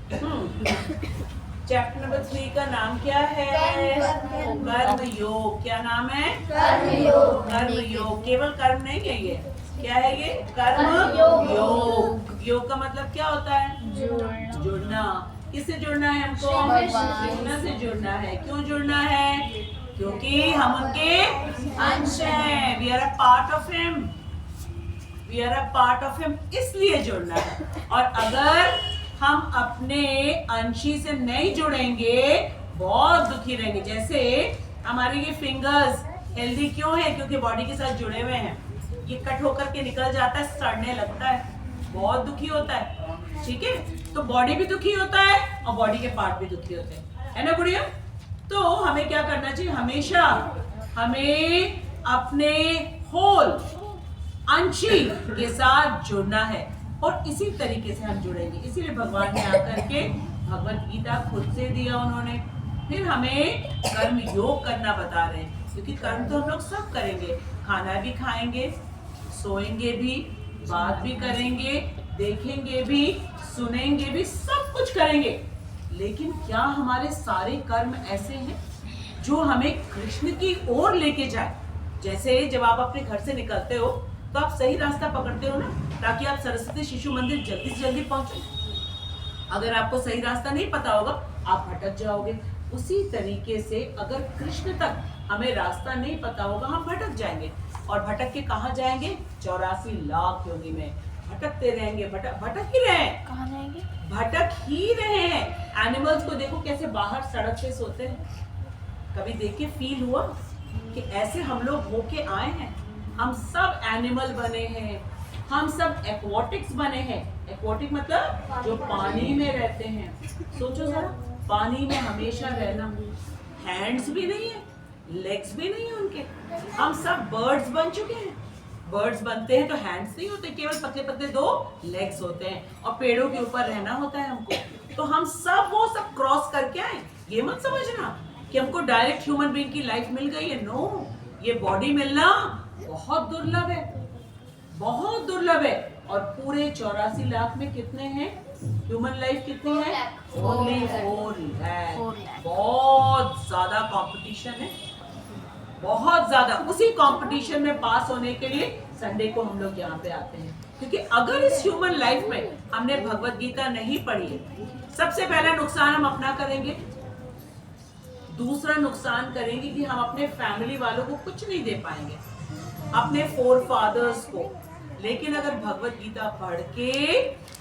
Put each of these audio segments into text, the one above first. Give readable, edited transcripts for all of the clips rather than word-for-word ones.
Chapter number 3 का नाम क्या है? कर्म योग। क्या नाम है? कर्म योग। केवल कर्म नहीं है ये, क्या है ये? कर्म योग। योग का मतलब क्या होता है? जुड़ना। किससे जुड़ना है हमको? कृष्ण से जुड़ना है। क्यों जुड़ना है? क्योंकि हम उनके अंश हैं। We are a part of him. We are a part of him, इसलिए जुड़ना है। और अगर हम अपने अंशी से नहीं जुड़ेंगे बहुत दुखी रहेंगे। जैसे हमारे ये फिंगर्स हेल्दी क्यों है? क्योंकि बॉडी के साथ जुड़े हुए हैं। ये कट होकर के निकल जाता है, सड़ने लगता है, बहुत दुखी होता है। ठीक है, तो बॉडी भी दुखी होता है और बॉडी के पार्ट भी दुखी होते हैं, है ना गुड़िया? तो हमें क्या करना चाहिए? हमेशा हमें अपने होल अंशी के साथ जुड़ना है और इसी तरीके से हम जुड़ेंगे। इसीलिए भगवान ने आकर के भगवत गीता खुद से दिया उन्होंने। फिर हमें कर्म योग करना बता रहे हैं, क्योंकि कर्म तो हम लोग सब करेंगे। खाना भी खाएंगे, सोएंगे भी, बात भी करेंगे, देखेंगे भी, सुनेंगे भी, सब कुछ करेंगे। लेकिन क्या हमारे सारे कर्म ऐसे हैं जो हमें कृष्ण की ओर लेके जाए? जैसे जब आप अपने घर से निकलते हो तो आप सही रास्ता पकड़ते हो ना, ताकि आप सरस्वती शिशु मंदिर जल्दी से जल्दी पहुंचो। अगर आपको सही रास्ता नहीं पता होगा आप भटक जाओगे। उसी तरीके से अगर कृष्ण तक हमें रास्ता नहीं पता होगा हम भटक जाएंगे। और भटक के कहाँ जाएंगे? 84 लाख योनि में भटकते रहेंगे। भटक ही रहे हैं। कहाँ जाएंगे? भटक ही रहे हैं। एनिमल्स को देखो कैसे बाहर सड़क पे सोते हैं। कभी देख के फील हुआ कि ऐसे हम लोग होके आए हैं? हम सब एनिमल बने हैं, हम सब एक्वाटिक्स बने हैं। एक्वाटिक मतलब जो पानी में रहते हैं। सोचो जरा, पानी में हमेशा रहना। हैंड्स भी नहीं है, लेग्स भी नहीं है उनके। हम सब बर्ड्स बन चुके हैं। बर्ड्स बनते हैं तो हैंड्स नहीं होते, केवल पतले पतले 2 लेग्स होते हैं और पेड़ों के ऊपर रहना होता है हमको। तो हम सब वो सब क्रॉस करके आए। ये मत समझना कि हमको डायरेक्ट ह्यूमन बीइंग की लाइफ मिल गई है। नो, ये बॉडी मिलना बहुत दुर्लभ है, बहुत दुर्लभ है। और पूरे 84 लाख में कितने हैं ह्यूमन लाइफ? कितनी है? ओनली 4 लाख। बहुत ज्यादा कंपटीशन है, बहुत ज्यादा। उसी कंपटीशन में पास होने के लिए संडे को हम लोग यहाँ पे आते हैं। क्योंकि अगर इस ह्यूमन लाइफ में हमने भगवत गीता नहीं पढ़ी है, सबसे पहला नुकसान हम अपना करेंगे, दूसरा नुकसान करेंगे कि हम अपने फैमिली वालों को कुछ नहीं दे पाएंगे, अपने फोर फादर्स को। लेकिन अगर भगवत गीता पढ़ के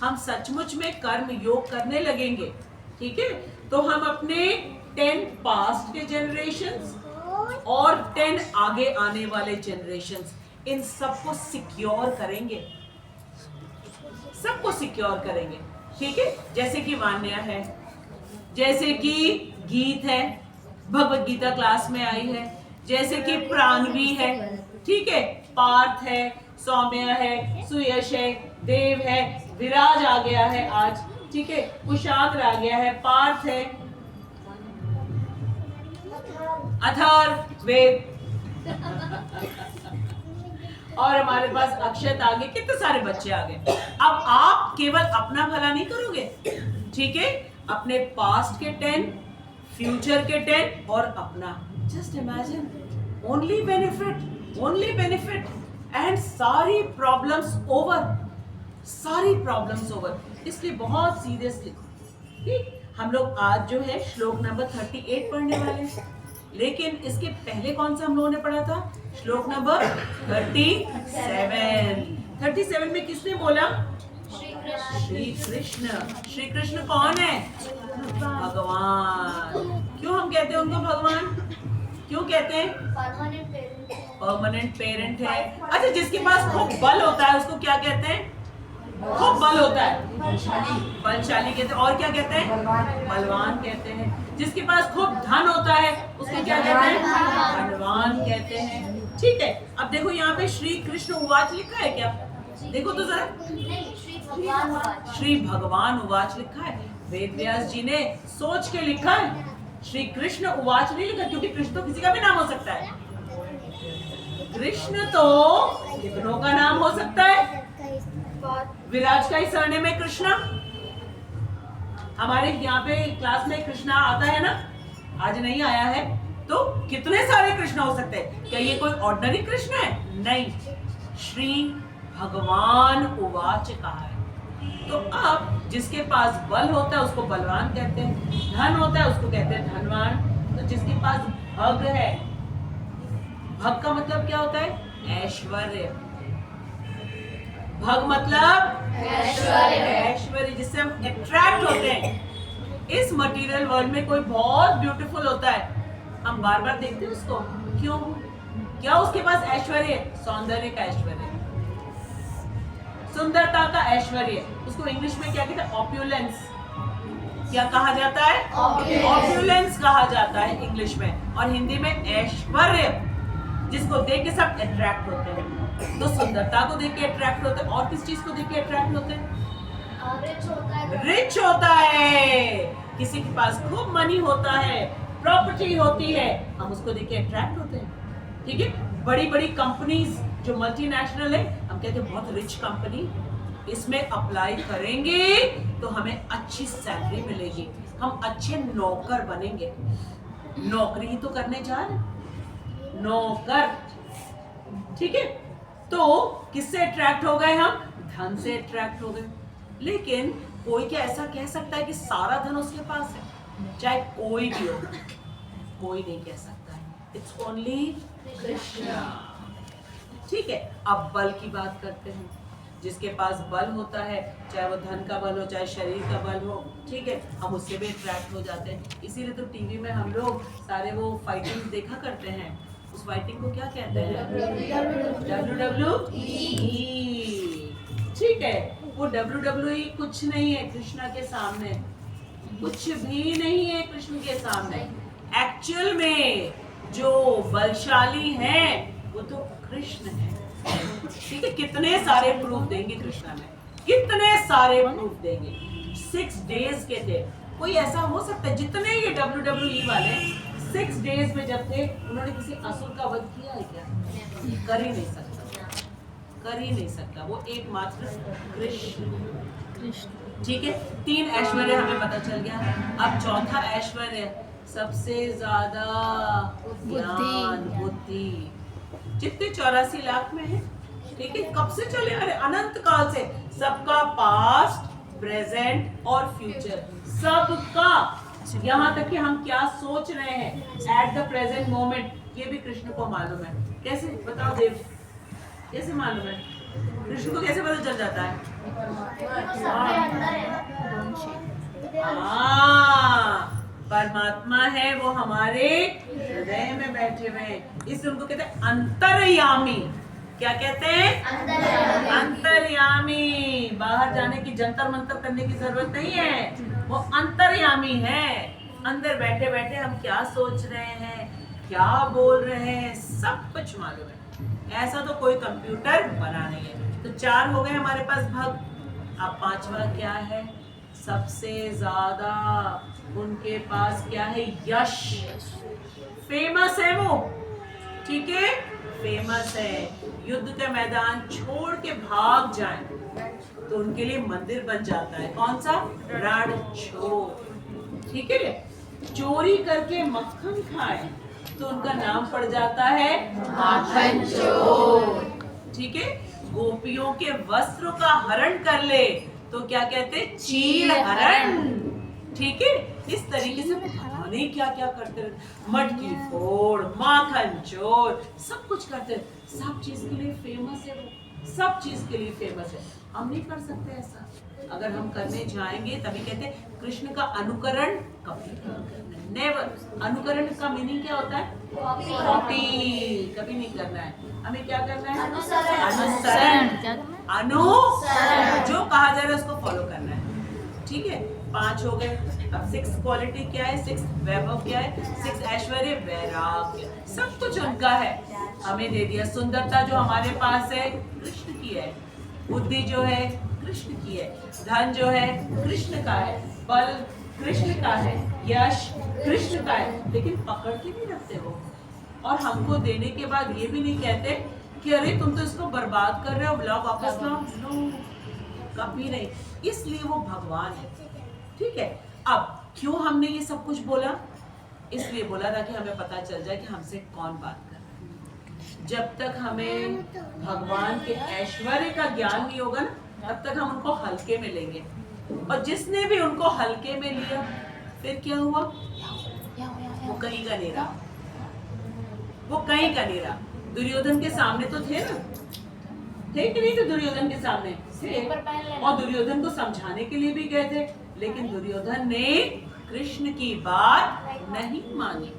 हम सचमुच में कर्म योग करने लगेंगे, ठीक है, तो हम अपने 10 पास्ट के जनरेशंस और 10 आगे आने वाले जनरेशंस, इन सबको सिक्योर करेंगे, सबको सिक्योर करेंगे। ठीक है, जैसे कि वान्या है, जैसे कि गीत है, भगवत गीता क्लास में आई है, जैसे कि प्राणवी है, ठीक है, पार्थ है, सौम्य है, सुयश है, देव है, विराज आ गया है आज, ठीक है, कुशाग्र आ गया है, पार्थ है, अथर्व, वेद और हमारे पास अक्षत आ गए। कितने सारे बच्चे आ गए। अब आप केवल अपना भला नहीं करोगे, ठीक है, अपने पास्ट के 10, फ्यूचर के 10 और अपना। Just imagine, only benefit and सारी प्रॉब्लम्स ओवर, सारी प्रॉब्लम्स ओवर। इसलिए बहुत सीरियसली, ठीक, हम लोग आज जो है श्लोक नंबर 38 पढ़ने वाले हैं। लेकिन इसके पहले कौन सा हम लोगों ने पढ़ा था? श्लोक नंबर 37। 37 में किसने बोला? श्री कृष्ण। श्री कृष्ण कौन है? भगवान। क्यों हम कहते हैं उनको भगवान? क्यों कहते हैं? परमानेंट पेरेंट है। अच्छा, जिसके पास खूब बल होता है उसको क्या कहते हैं? खूब बल होता है, बलशाली कहते हैं। और क्या कहते हैं? बलवान कहते हैं। जिसके पास खूब धन होता है उसको क्या कहते हैं? धनवान कहते हैं। ठीक है, अब देखो यहाँ पे श्री कृष्ण उवाच लिखा है क्या? देखो तो जरा, श्री भगवान उवाच लिखा है। वेद व्यास जी ने सोच के लिखा है, श्री कृष्ण उवाच नहीं लिखा, क्योंकि कृष्ण तो किसी का भी नाम हो सकता है। कृष्ण तो कितनों का नाम हो सकता है। विराज का ही सरनेम है कृष्णा। हमारे यहाँ पे क्लास में कृष्णा आता है ना, आज नहीं आया है, तो कितने सारे कृष्ण हो सकते हैं। क्या ये कोई ऑर्डिनरी कृष्ण है? नहीं, श्री भगवान उवाच कहा है। तो अब जिसके पास बल होता है उसको बलवान कहते हैं, धन होता है उसको कहते हैं धनवान। तो जिसके पास भग है, भग का मतलब क्या होता है? ऐश्वर्य। भग मतलब ऐश्वर्य, जिससे हम अट्रैक्ट होते हैं। इस मटेरियल वर्ल्ड में कोई बहुत ब्यूटीफुल होता है, हम बार बार देखते हैं उसको, क्यों? क्या उसके पास ऐश्वर्य? सौंदर्य का ऐश्वर्य, सुंदरता का ऐश्वर्य। उसको इंग्लिश में क्या कहते हैं? ऑप्यूलेंस। क्या कहा जाता है? ऑप्यूलेंस कहा जाता है इंग्लिश में, और हिंदी में ऐश्वर्य, जिसको देख के सब अट्रैक्ट होते हैं। तो सुंदरता को देख के अट्रैक्ट होते हैं, और किस चीज को देख के अट्रैक्ट होते हैं? रिच होता है। किसी के पास खूब मनी होता है, प्रॉपर्टी होती है, हम उसको देख के अट्रैक्ट होते हैं। ठीक है, बड़ी बड़ी कंपनीज जो मल्टीनेशनल है, हम कहते हैं बहुत रिच कंपनी, इसमें अप्लाई करेंगे तो हमें अच्छी सैलरी मिलेगी, हम अच्छे नौकर बनेंगे। नौकरी ही तो करने जा रहे, नौकर। ठीक है, तो किससे अट्रैक्ट हो गए हम? धन से अट्रैक्ट हो गए। लेकिन कोई क्या ऐसा कह सकता है कि सारा धन उसके पास है? चाहे कोई भी हो, कोई नहीं कह सकता है। It's only Krishna. ठीक है, अब बल की बात करते हैं। जिसके पास बल होता है, चाहे वो धन का बल हो, चाहे शरीर का बल हो, ठीक है, हम उससे भी अट्रैक्ट हो जाते हैं। इसीलिए तो टीवी में हम लोग सारे वो फाइटिंग देखा करते हैं। उस फाइटिंग को क्या कहते हैं? WWE। ठीक है, वो WWE कुछ नहीं है कृष्णा के सामने, कुछ भी नहीं है कृष्ण के सामने। एक्चुअल में जो बलशाली है वो तो कृष्ण है। ठीक है, कितने सारे प्रूफ देंगे कृष्णा में, कितने सारे प्रूफ देंगे। 6 डेज के थे। कोई ऐसा हो सकता है जितने ये WWE वाले 6 डेज में जब थे, उन्होंने किसी असुर का वध किया है क्या? कर ही नहीं सकता, कर ही नहीं सकता। वो एकमात्र कृष्ण। ठीक है, 3 ऐश्वर्य हमें पता चल गया। अब चौथा ऐश्वर्य, सबसे ज्यादा ज्ञान, बुद्धि। जितने 84 लाख में है, ठीक है, कब से चले आ रहे? अनंत काल से। सबका पास्ट, प्रेजेंट और फ्यूचर, सबका। यहाँ तक कि हम क्या सोच रहे हैं एट द प्रेजेंट मोमेंट, ये भी कृष्ण को मालूम है। कैसे? बताओ देव, कैसे मालूम है? कृष्ण को कैसे पता चल जाता है? परमात्मा है, वो हमारे हृदय में बैठे हुए हैं। इसलिए उनको कहते हैं अंतर्यामी। क्या कहते हैं? अंतर्यामी। बाहर जाने की, जंतर मंतर करने की जरूरत नहीं है, वो अंतर्यामी है। अंदर बैठे बैठे हम क्या सोच रहे हैं, क्या बोल रहे हैं, सब कुछ मालूम है। ऐसा तो कोई कंप्यूटर बना नहीं है। तो 4 हो गए हमारे पास भग। अब 5वां क्या है? सबसे ज्यादा उनके पास क्या है? यश। फेमस है वो, ठीक है, फेमस है। युद्ध के मैदान छोड़ के भाग जाएं तो उनके लिए मंदिर बन जाता है। कौन सा? रणछोड़। ठीक है, चोरी करके मक्खन खाए तो उनका नाम पड़ जाता है माखन चोर। ठीक है, गोपियों के वस्त्रों का हरण कर ले तो क्या कहते? चीर हरण। ठीक है, इस तरीके से पता नहीं क्या क्या करते रहते, मटकी फोड़, माखन चोर, सब कुछ करते हैं। सब चीज के लिए फेमस है वो, सब चीज के लिए फेमस है। हम नहीं कर सकते ऐसा। अगर हम करने जाएंगे तभी कहते हैं कृष्ण का अनुकरण कभी नेवर। अनुकरण का मीनिंग क्या होता है? कॉपी। कभी नहीं करना है। हमें क्या करना है? अनुसरण। जो कहा जा रहा है उसको फॉलो करना है। ठीक है, 5 हो गए। अब 6 क्वालिटी क्या है? 6 वैभव क्या है? 6 ऐश्वर्य, वैराग्य, सब कुछ उनका है, हमें दे दिया। सुंदरता जो हमारे पास है कृष्ण की है, बुद्धि जो है कृष्ण की है, धन जो है कृष्ण का है, बल कृष्ण का है, यश कृष्ण का है। लेकिन पकड़ के नहीं रखते वो, और हमको देने के बाद ये भी नहीं कहते कि अरे तुम तो इसको बर्बाद कर रहे हो, लाओ वापस लाओ। नो, कभी नहीं। इसलिए वो भगवान है। ठीक है, अब क्यों हमने ये सब कुछ बोला? इसलिए बोला ताकि हमें पता चल जाए कि हमसे कौन बात कर रहा है। जब तक हमें भगवान के ऐश्वर्य का ज्ञान नहीं होगा ना, तब तक हम उनको हल्के में लेंगे। और जिसने भी उनको हल्के में लिया, फिर क्या हुआ? वो कहीं का नहीं रहा, वो कहीं का नहीं रहा। दुर्योधन के सामने तो थे ना, थे कि नहीं थे? दुर्योधन के सामने थे, और दुर्योधन को समझाने के लिए भी गए थे, लेकिन दुर्योधन ने कृष्ण की बात नहीं मानी।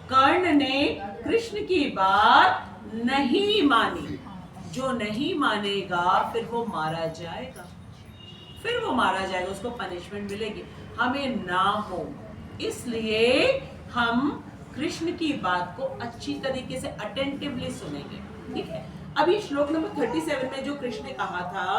कर्ण ने कृष्ण की बात नहीं मानी। जो नहीं मानेगा फिर वो मारा जाएगा, फिर वो मारा जाएगा, उसको पनिशमेंट मिलेगी। हमें ना हो, इसलिए हम कृष्ण की बात को अच्छी तरीके से अटेंटिवली सुनेंगे। ठीक है, अब ये श्लोक नंबर 37 में जो कृष्ण ने कहा था,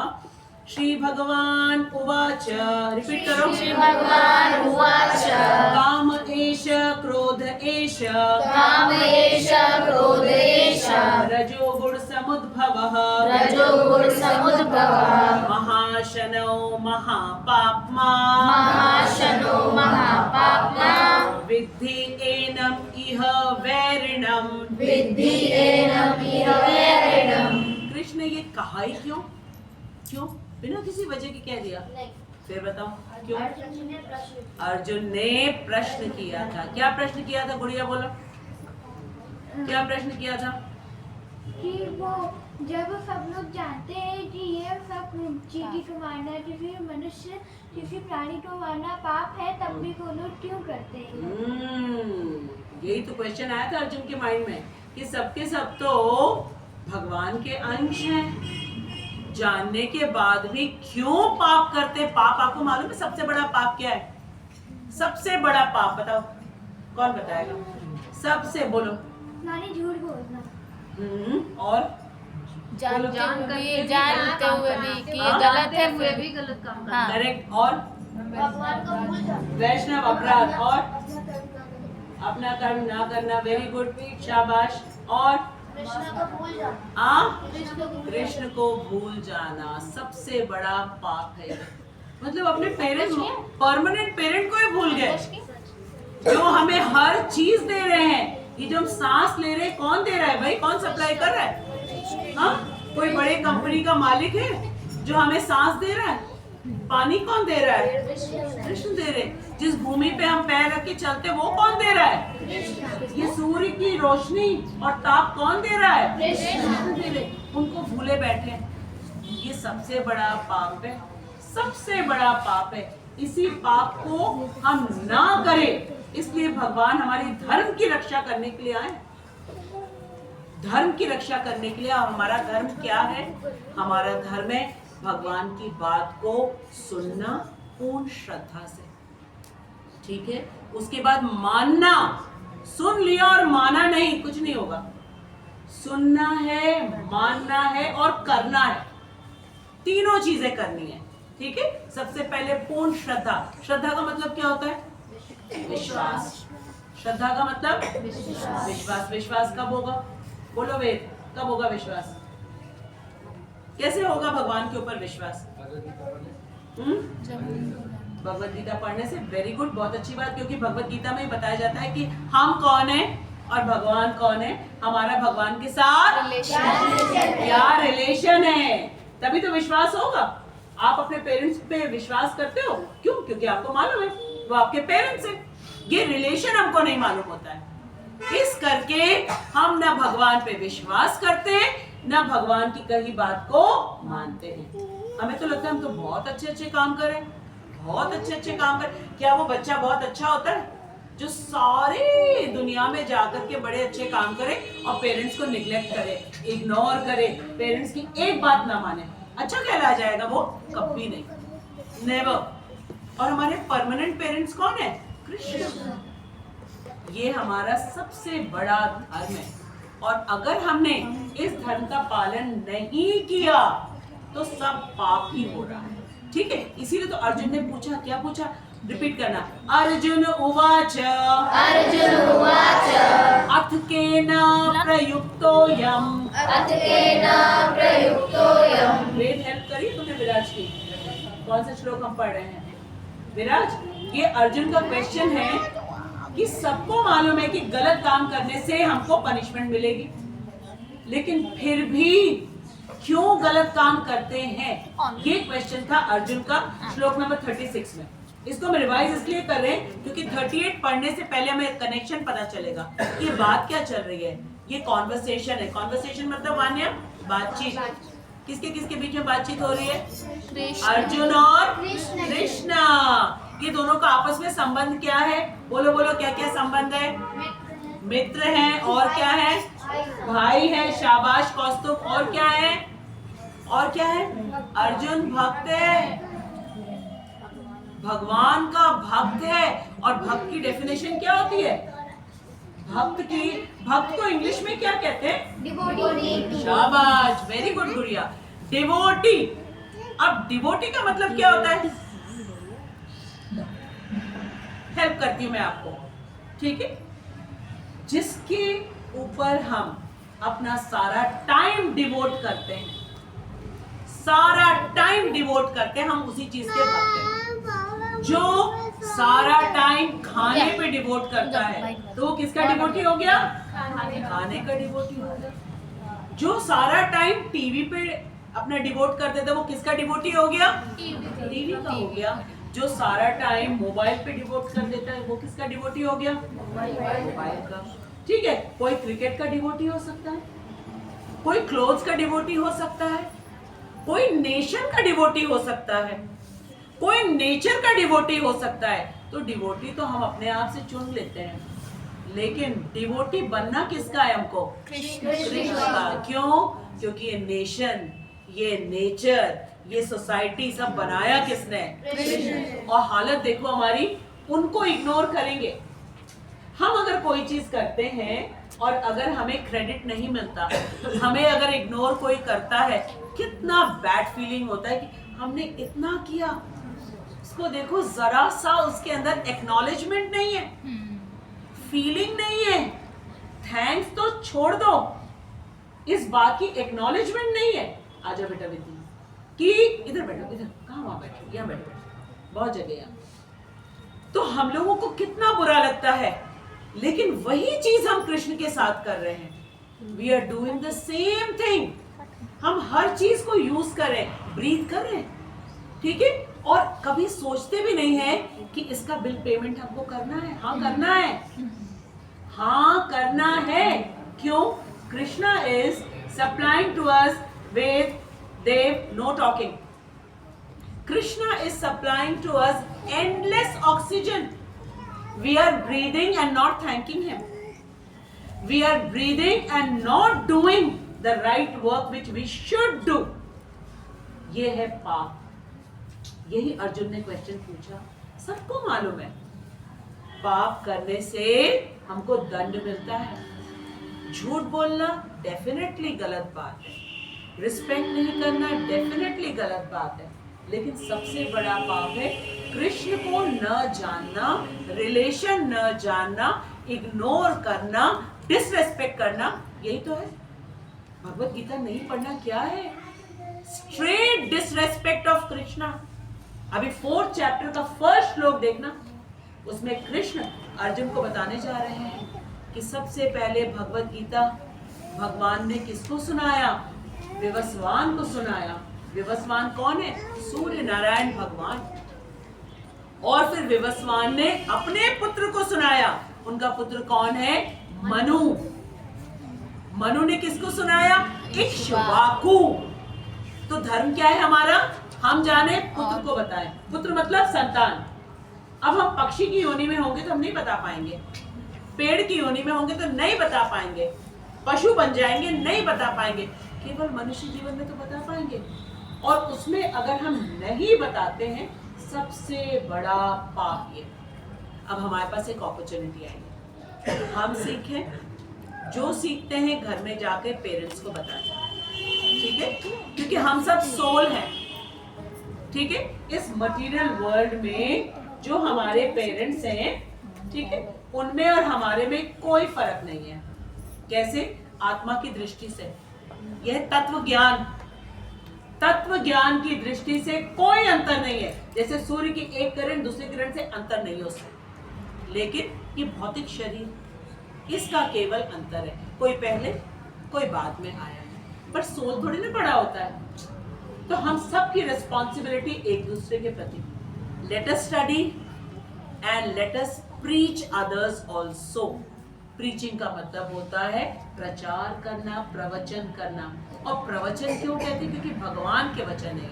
श्री भगवान उवाच, रिपीट करो। श्री भगवान उवाच, काम एष क्रोध एष, काम एष क्रोध एष, रजोगुण समुद्भवः, रजोगुण समुद्भवः, महाशनो महापाप्मा, महाशनो महापाप्मा, विद्धि एनम् इह वैरिणम्, विद्धि एनम् इह वैरिणम्। कृष्ण ने ये कहा ही क्यों? क्यों? बिना किसी वजह के कह दिया? फिर बताओ क्यों? अर्जुन ने प्रश्न किया था। क्या प्रश्न किया था गुड़िया, बोलो क्या प्रश्न किया था? कि वो जब सब लोग जानते हैं कि ये सब चींटी को मारना, किसी मनुष्य किसी प्राणी को मारना पाप है, तब भी वो लोग क्यों करते हैं? यही तो क्वेश्चन आया था अर्जुन के माइंड में कि सबके सब तो भगवान के अंश हैं, जानने के बाद भी क्यों पाप करते? पाप आपको मालूम है सबसे बड़ा पाप क्या है? सबसे बड़ा पाप बताओ, कौन बताएगा? सबसे बोलो। नानी झूठ बोलना। और जानते हुए भी कि ये गलत है, फिर भी गलत काम हाँ। करेक्ट। और भगवान को भूल जाना। वैष्णव अपराध, और अपना कर्म ना करना, वेरी गुड, शाबाश। और कृष्ण को भूल जाना। कृष्ण को भूल जाना सबसे बड़ा पाप है। मतलब अपने पेरेंट्स, परमानेंट पेरेंट को ही भूल गए, जो हमें हर चीज दे रहे हैं। ये जो हम सांस ले रहे हैं, कौन दे रहा है भाई? कौन सप्लाई कर रहा है? हाँ, कोई बड़े कंपनी का मालिक है जो हमें सांस दे रहा है? पानी कौन दे रहा है? कृष्ण दे रहे। जिस भूमि पे हम पैर रख के चलते, वो कौन दे रहा है? ये सूर्य की रोशनी और ताप कौन दे रहा है? कृष्ण दे रहे। उनको भूले बैठे, ये सबसे बड़ा पाप है, सबसे बड़ा पाप है। इसी पाप को हम ना करें, इसलिए भगवान हमारी धर्म की रक्षा करने के लिए आए। धर्म की रक्षा करने के लिए। हमारा धर्म क्या है? हमारा धर्म है भगवान की बात को सुनना पूर्ण श्रद्धा से, ठीक है? उसके बाद मानना। सुन लिया और माना नहीं, कुछ नहीं होगा। सुनना है, मानना है और करना है, तीनों चीजें करनी है, ठीक है? सबसे पहले पूर्ण श्रद्धा। श्रद्धा का मतलब क्या होता है? विश्वास। श्रद्धा का मतलब विश्वास। विश्वास कब होगा? बोलो वेद, कब होगा विश्वास? कैसे होगा भगवान के ऊपर विश्वास? भगवत गीता पढ़ने से। वेरी गुड, बहुत अच्छी बात, क्योंकि भगवत गीता में बताया जाता है कि हम कौन है और भगवान कौन है। हमारा भगवान के साथ क्या रिलेशन है, तभी तो विश्वास होगा। आप अपने पेरेंट्स पे विश्वास करते हो, क्यों? क्योंकि आपको मालूम है वो आपके पेरेंट्स हैं। ये रिलेशन हमको नहीं मालूम होता है, इस करके हम ना भगवान पे विश्वास करते हैं, ना भगवान की कही बात को मानते हैं। हमें तो लगता है हम तो बहुत अच्छे अच्छे काम करें, बहुत अच्छे अच्छे काम करें। क्या वो बच्चा बहुत अच्छा होता है जो सारे दुनिया में जाकर के बड़े अच्छे काम करे और पेरेंट्स को निग्लेक्ट करे, इग्नोर करे, पेरेंट्स की एक बात ना माने? अच्छा कहला जाएगा वो? कभी नहीं, नेवर। और हमारे परमानेंट पेरेंट्स कौन है? कृष्ण। ये हमारा सबसे बड़ा धर्म है, और अगर हमने इस धर्म का पालन नहीं किया तो सब पाप ही हो रहा है, ठीक है? इसीलिए तो अर्जुन ने पूछा, क्या पूछा? रिपीट करना। अर्जुन उवाच, अर्जुन उवाच, अथ केन प्रयुक्तोऽयम्, अथ केन प्रयुक्तोऽयम्। वेद हेल्प करिए तुम्हें विराज की। कौन सा श्लोक हम पढ़ रहे हैं? विराज, ये अर्जुन का क्वेश्चन है कि सबको मालूम है कि गलत काम करने से हमको पनिशमेंट मिलेगी, लेकिन फिर भी क्यों गलत काम करते हैं, ये क्वेश्चन था अर्जुन का श्लोक नंबर 36 में। इसको हम रिवाइज इसलिए कर रहे हैं क्योंकि 38 पढ़ने से पहले हमें कनेक्शन पता चलेगा कि बात क्या चल रही है। ये कॉन्वर्सेशन है। कॉन्वर्सेशन मतलब वान्या, बातचीत। किसके किसके बीच में बातचीत हो रही है? अर्जुन और कृष्णा। ये दोनों का आपस में संबंध क्या है? बोलो बोलो, क्या क्या संबंध है? मित्र हैं, और क्या है? भाई है। शाबाश कौस्तुभ। और क्या है? और क्या है? अर्जुन भक्त है, भगवान का भक्त है। और भक्त की डेफिनेशन क्या होती है? भक्त को इंग्लिश में क्या कहते हैं? डिवोटी। शाबाश, वेरी गुड गुड़िया, डिवोटी। अब डिवोटी का मतलब क्या होता है? हेल्प करती हूं मैं आपको, ठीक है? जिसके ऊपर हम अपना सारा टाइम डिवोट करते हैं, सारा टाइम डिवोट करते हैं, हम उसी चीज के भक्त हैं। जो सारा टाइम खाने पे डिवोट करता है तो वो किसका डिवोटी हो गया? खाने का डिवोटी हो गया। जो सारा टाइम टीवी पे अपना डिवोट कर देता है वो किसका डिवोटी हो गया? टीवी का हो गया। जो सारा टाइम मोबाइल पे डिवोट कर देता है वो किसका डिवोटी हो गया? मोबाइल का। ठीक है, कोई क्रिकेट का डिवोटी हो सकता है, कोई क्लोथ्स का डिवोटी हो सकता है, कोई नेशन का डिवोटी हो सकता है, कोई नेचर का डिवोटी हो सकता है। तो डिवोटी तो हम अपने आप से चुन लेते हैं, लेकिन डिवोटी बनना किसका है हमको? कृष्ण का। क्यों? क्योंकि ये नेशन, ये नेचर, ये सोसाइटी सब बनाया किसने? कृष्ण। और हालत देखो हमारी, उनको इग्नोर करेंगे हम। अगर कोई चीज करते हैं और अगर हमें क्रेडिट नहीं मिलता, हमें अगर इग्नोर कोई करता है, कितना बैड फीलिंग होता है कि हमने इतना किया, उसको देखो जरा सा उसके अंदर एक्नॉलेजमेंट नहीं है, फीलिंग नहीं है, थैंक्स तो छोड़ दो, इस बात की एक्नॉलेजमेंट नहीं है। आजा बेटा विधि, कि इधर बैठो, इधर कहाँ, वहां बैठो, यहाँ बैठो, बहुत जगह यहाँ। तो हम लोगों को कितना बुरा लगता है, लेकिन वही चीज हम कृष्ण के साथ कर रहे हैं। We are doing the same thing. हम हर चीज को यूज कर रहे हैं, ब्रीथ कर रहे हैं, ठीक है, और कभी सोचते भी नहीं है कि इसका बिल पेमेंट हमको करना है। हाँ करना है, हाँ करना है। क्यों? Krishna is supplying to us with Dev, no talking. Krishna is supplying to us endless oxygen. We are breathing and not thanking him. We are breathing and not doing the right work which we should do. ये है पाप। यही अर्जुन ने question पूछा। सबको मालूम है पाप करने से हमको दंड मिलता है। झूठ बोलना डेफिनेटली गलत बात है, रिस्पेक्ट नहीं करना डेफिनेटली गलत बात है, लेकिन सबसे बड़ा पाप है कृष्ण को न जानना, रिलेशन न जानना, इग्नोर करना, डिसरेस्पेक्ट करना। यही तो है। भगवत गीता नहीं पढ़ना क्या है? Straight disrespect of Krishna. अभी 4th चैप्टर का फर्स्ट श्लोक देखना, उसमें कृष्ण अर्जुन को बताने जा रहे हैं कि सबसे पहले भगवत गीता भगवान ने किसको सुनाया? विवस्वान को सुनाया। विवस्वान कौन है? सूर्य नारायण भगवान। और फिर विवस्वान ने अपने पुत्र को सुनाया। उनका पुत्र कौन है? मनु। मनु ने किसको सुनाया? इक्ष्वाकु। तो धर्म क्या है हमारा? हम जाने, पुत्र को बताएं। पुत्र मतलब संतान। अब हम पक्षी की योनि में होंगे तो हम नहीं बता पाएंगे, पेड़ की योनि में होंगे तो नहीं बता पाएंगे, पशु बन जाएंगे नहीं बता पाएंगे, केवल मनुष्य जीवन में तो बता पाएंगे। और उसमें अगर हम नहीं बताते हैं, सबसे बड़ा पाप ये। अब हमारे पास एक अपॉर्चुनिटी आई है, हम सीखें। जो सीखते हैं घर में जाके पेरेंट्स को बताएं, ठीक है, क्योंकि हम सब सोल हैं, ठीक है। इस मटेरियल वर्ल्ड में जो हमारे पेरेंट्स हैं, ठीक है, उनमें और हमारे में कोई फर्क नहीं है। कैसे? आत्मा की दृष्टि से। यह तत्व ज्ञान, तत्व ज्ञान की दृष्टि से कोई अंतर नहीं है। जैसे सूर्य की एक किरण दूसरी किरण से अंतर नहीं हो सकता, लेकिन ये भौतिक शरीर, इसका केवल अंतर है, कोई पहले कोई बाद में आया है, पर सोल थोड़ी ना बड़ा होता है। तो हम सब की रिस्पॉन्सिबिलिटी एक दूसरे के प्रति। Let us study and let us preach others also. Preaching का मतलब होता है प्रचार करना, प्रवचन करना। और प्रवचन क्यों कहते हैं? क्योंकि भगवान के वचन है,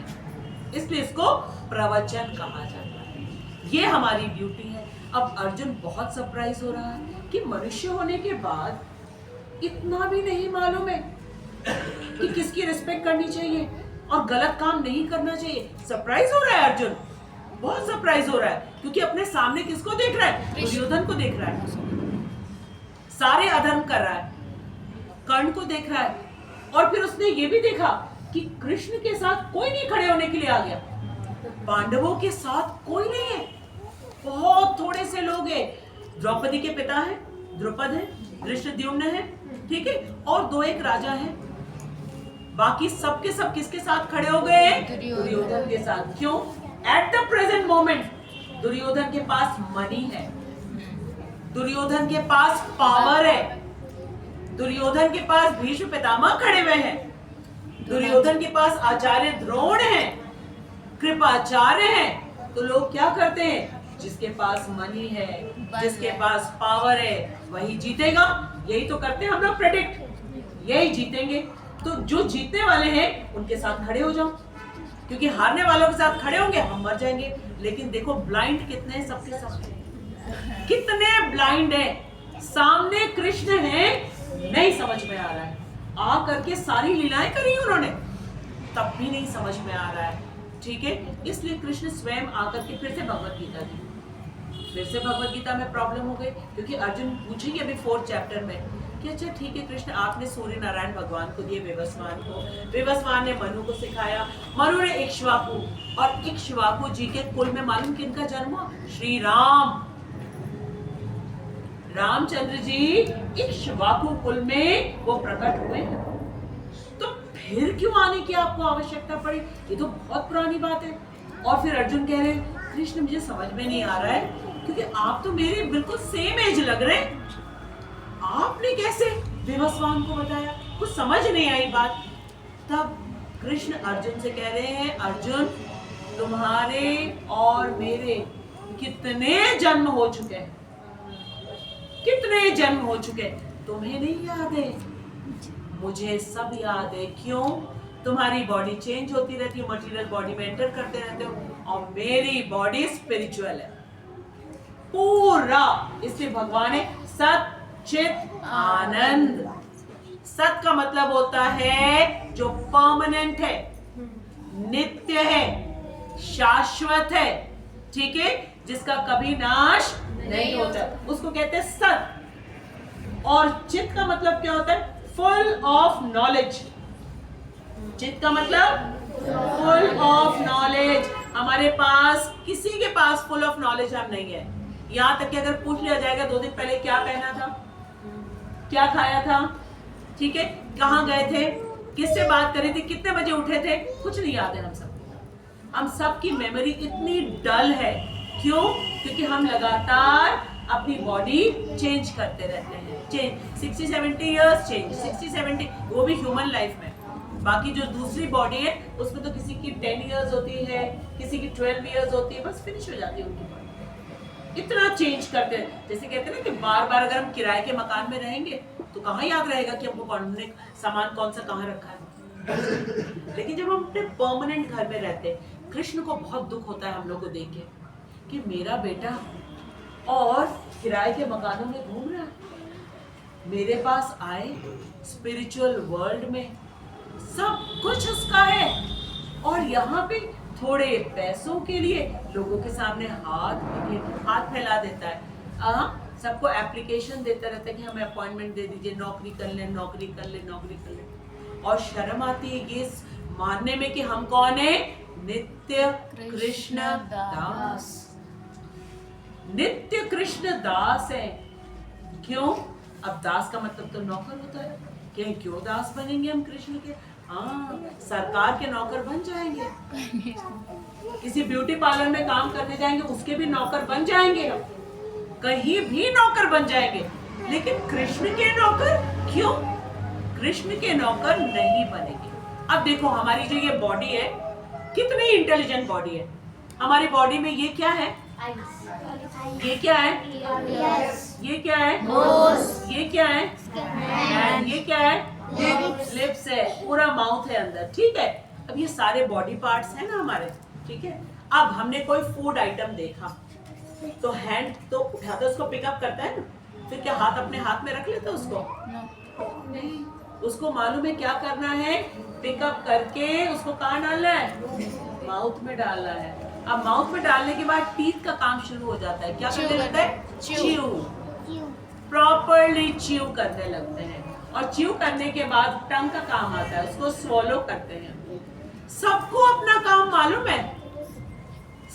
इसलिए इसको प्रवचन कहा जाता है। ये हमारी ड्यूटी है। अब अर्जुन बहुत सरप्राइज हो रहा है कि मनुष्य होने के बाद इतना भी नहीं मालूम है कि किसकी रिस्पेक्ट करनी चाहिए और गलत काम नहीं करना चाहिए। सरप्राइज हो रहा है अर्जुन, बहुत सरप्राइज हो रहा है, क्योंकि अपने सामने किसको देख रहा है? दुर्योधन को देख रहा है, सारे अधर्म कर रहा है, कर्ण को देख रहा है, और फिर उसने ये भी देखा कि कृष्ण के साथ कोई नहीं खड़े होने के लिए आ गया, पांडवों के साथ कोई नहीं है, बहुत थोड़े से लोग हैं। द्रौपदी के पिता हैं, द्रुपद है, धृष्टद्युम्न है, ठीक है, और 2-1 राजा हैं। बाकी सबके सब किसके साथ खड़े हो गए? दुर्योधन के साथ। क्यों? At the present moment Duryodhana के पास मनी है, दुर्योधन के पास पावर है, दुर्योधन के पास भीष्म पितामह खड़े हुए हैं, दुर्योधन के पास आचार्य द्रोण हैं, कृपाचार्य हैं। तो लोग क्या करते हैं? जिसके पास मनी है, जिसके पास पावर है, वही जीतेगा। यही तो करते हैं हम लोग प्रेडिक्ट, यही जीतेंगे। तो जो जीतने वाले हैं उनके साथ खड़े हो जाओ, क्योंकि हारने वालों के साथ खड़े होंगे हम मर जाएंगे। लेकिन देखो ब्लाइंड कितने हैं, सबके सब कितने ब्लाइंड हैं। सामने कृष्ण है, नहीं समझ में आ रहा है, आ करके सारी लीलाएं करी उन्होंने, तब भी नहीं समझ में आ रहा है, ठीक है। इसलिए कृष्ण स्वयं आकर के फिर से भगवत गीता दी। फिर से भगवत गीता में प्रॉब्लम हो गई, क्योंकि अर्जुन पूछेंगे अभी 4th चैप्टर में कि अच्छा ठीक है कृष्ण, आपने सूर्य नारायण भगवान को दिए, विवस्वान को, विवस्वान ने मनु को सिखाया, मनु ने इक्ष्वाकु, और इक्ष्वाकु जी के कुल में मालूम किनका जन्म हुआ? श्री राम, रामचंद्र जी इक्ष्वाकु कुल में वो प्रकट हुए हैं। तो फिर क्यों आने की आपको आवश्यकता पड़ी? ये तो बहुत पुरानी बात है। और फिर अर्जुन कह रहे हैं कृष्ण मुझे समझ में नहीं आ रहा है, क्योंकि आप तो मेरे बिल्कुल सेम एज लग रहे हैं, आपने कैसे विवस्वान को बताया? कुछ समझ नहीं आई बात। तब कृष्ण अर्जुन से कह रहे हैं अर्जुन, तुम्हारे और मेरे कितने जन्म हो चुके हैं, कितने जन्म हो चुके, तुम्हें नहीं याद है? मुझे सब याद है। क्यों? तुम्हारी बॉडी चेंज होती रहती है, मटेरियल बॉडी में एंटर करते रहते हो, और मेरी बॉडी स्पिरिचुअल है पूरा। इसलिए भगवान है सत चित आनंद। सत का मतलब होता है जो परमानेंट है, नित्य है, शाश्वत है, ठीक है, जिसका कभी नाश नहीं होता, उसको कहते हैं सत। और चित का मतलब क्या होता है? Full of knowledge. चित का मतलब फुल ऑफ नॉलेज। हमारे पास किसी के पास फुल ऑफ नॉलेज हम नहीं है। यहाँ तक कि अगर पूछ लिया जाएगा 2 दिन पहले क्या पहना था, क्या खाया था, ठीक है, कहाँ गए थे, किससे बात करी थी, कितने बजे उठे थे, कुछ नहीं याद है हम सबको। हम सबकी मेमोरी इतनी डल है। क्यों? क्योंकि हम लगातार अपनी बॉडी चेंज करते रहते हैं। चेंज 60-70 इयर्स चेंज, 60-70, वो भी ह्यूमन लाइफ में। बाकी जो दूसरी बॉडी है उसमें तो किसी की 10 इयर्स होती है, किसी की 12 इयर्स होती है, बस फिनिश हो जाती है उनकी बॉडी। इतना चेंज करते हैं। जैसे कहते हैं ना कि बार बार अगर हम किराए के मकान में रहेंगे तो कहाँ याद रहेगा कि हमको हमने सामान कौन सा कहाँ रखा है। लेकिन जब हम अपने परमानेंट घर में रहते हैं, कृष्ण को बहुत दुख होता है हम लोग को देख के कि मेरा बेटा और किराए के मकानों में घूम रहा है, मेरे पास आए स्पिरिचुअल वर्ल्ड में सब कुछ उसका है, और यहाँ पे थोड़े पैसों के लिए लोगों के सामने हाथ फैला देता है। सबको एप्लीकेशन देता रहता है कि हमें अपॉइंटमेंट दे दीजिए, नौकरी कर ले, नौकरी कर ले, नौकरी कर ले। और शर्म आती है ये मानने में कि हम कौन है? नित्य कृष्ण दास। नित्य कृष्ण दास है। क्यों? अब दास का मतलब तो नौकर होता है। क्यों दास बनेंगे हम कृष्ण के? हाँ, सरकार के नौकर बन जाएंगे, किसी ब्यूटी पार्लर में काम करने जाएंगे उसके भी नौकर बन जाएंगे हम, कहीं भी नौकर बन जाएंगे। लेकिन कृष्ण के नौकर क्यों? कृष्ण के नौकर नहीं बनेंगे। अब देखो हमारी जो ये बॉडी है, कितनी इंटेलिजेंट बॉडी है। हमारी बॉडी में ये क्या है? ये क्या है? ये क्या है? ये क्या है? And ये क्या है? लिप्स है, पूरा माउथ है अंदर, ठीक है। अब ये सारे बॉडी पार्ट्स हैं ना हमारे, ठीक है। अब हमने कोई फूड आइटम देखा तो हैंड तो उठाता उसको पिकअप करता है ना, फिर क्या हाथ अपने हाथ में रख लेता उसको? नहीं, उसको मालूम है क्या करना है, पिकअप करके उसको कहाँ डालना है? माउथ में डालना है। अब माउथ में डालने के बाद टीथ का काम शुरू हो जाता है, क्या करने लगता है? च्यू, प्रॉपरली च्यू करने लगते हैं। और च्यू करने के बाद टंग का काम आता है, उसको स्वॉलो करते हैं। सबको अपना काम मालूम है,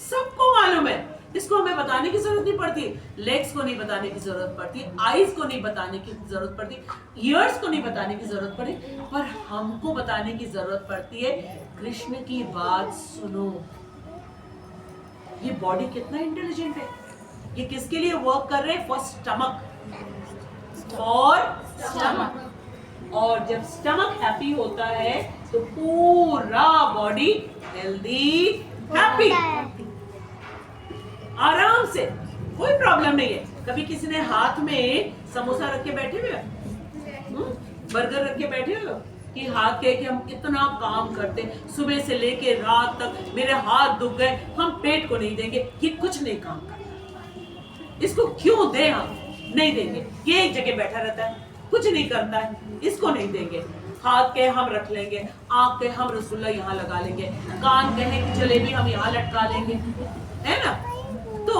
सबको मालूम है, इसको हमें बताने की जरूरत नहीं पड़ती। लेग्स को नहीं बताने की जरूरत पड़ती, आईज को नहीं बताने की जरूरत पड़ती, ईयर्स को नहीं बताने की जरूरत पड़ती, पर हमको बताने की जरूरत पड़ती है, कृष्ण की बात सुनो। ये बॉडी कितना इंटेलिजेंट है, ये किसके लिए वर्क कर रहे हैं? For stomach, for stomach. और जब स्टमक हैप्पी होता है तो पूरा बॉडी हेल्दी, हैप्पी, आराम से, कोई प्रॉब्लम नहीं है। कभी किसी ने हाथ में समोसा रख के बैठे हुए, बर्गर रख के बैठे हुए कि हाथ के कि हम इतना काम करते, सुबह से लेके रात तक मेरे हाथ दुख गए, हम पेट को नहीं देंगे, ये कुछ नहीं काम करता, इसको क्यों दे? हम नहीं देंगे, ये एक जगह बैठा रहता है, कुछ नहीं करता है, इसको नहीं देंगे। हाथ के हम रख लेंगे, आंख के हम रसगुल्ला यहाँ लगा लेंगे, कान कहे कि जलेबी हम यहाँ लटका लेंगे, है ना? तो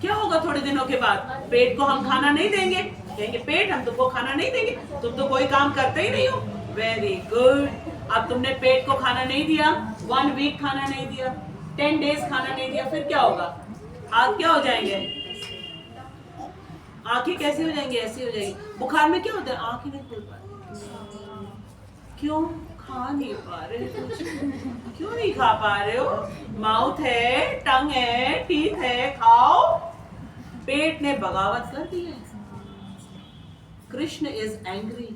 क्या होगा थोड़े दिनों के बाद? पेट को हम खाना नहीं देंगे, कहेंगे पेट हम तुमको खाना नहीं देंगे, तुम तो कोई काम करते ही नहीं हो। Very good. अब तुमने पेट को खाना नहीं दिया, 1 वीक खाना नहीं दिया, 10 डेज खाना नहीं दिया, फिर क्या होगा? हाथ क्या हो जाएंगे? आंखें कैसी हो जाएंगी? ऐसी हो जाएगी। बुखार में क्या होता है? आंख ही नहीं खुल पाती। क्यों? खा नहीं पा रहे कुछ। क्यों नहीं खा पा रहे हो? माउथ है, टंग है, टीथ है, खाओ। पेट ने बगावत कर दी है। Krishna is angry,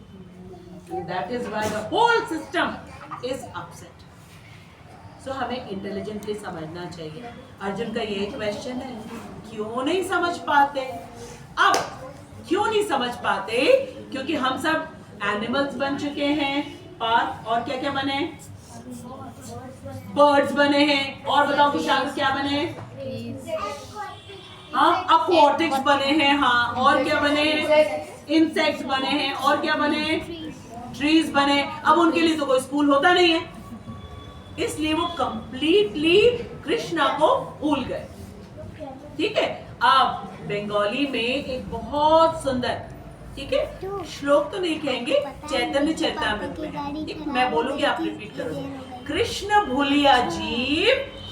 that is why the whole system is upset. So हमें इंटेलिजेंटली समझना चाहिए। अर्जुन का ये क्वेश्चन है, क्यों नहीं समझ पाते? अब क्यों नहीं समझ पाते? क्योंकि हम सब एनिमल्स बन चुके हैं, और क्या क्या बने? बर्ड्स बने हैं, और बताओ कुशाल क्या बने? हाँ, अक्वाटिक्स बने हैं, हाँ, और क्या बने? इंसेक्ट्स बने हैं, और क्या बने? ट्रीज बने। अब उनके लिए तो कोई स्कूल होता नहीं है, इसलिए वो कंप्लीटली कृष्णा को भूल गए। ठीक है। अब बंगाली में एक बहुत सुंदर, ठीक है, श्लोक तो नहीं कहेंगे, चैतन्य चैतामृत में, ठीक, मैं बोलूंगी, आप रिपीट करोगे। कृष्ण भूलिया जीव,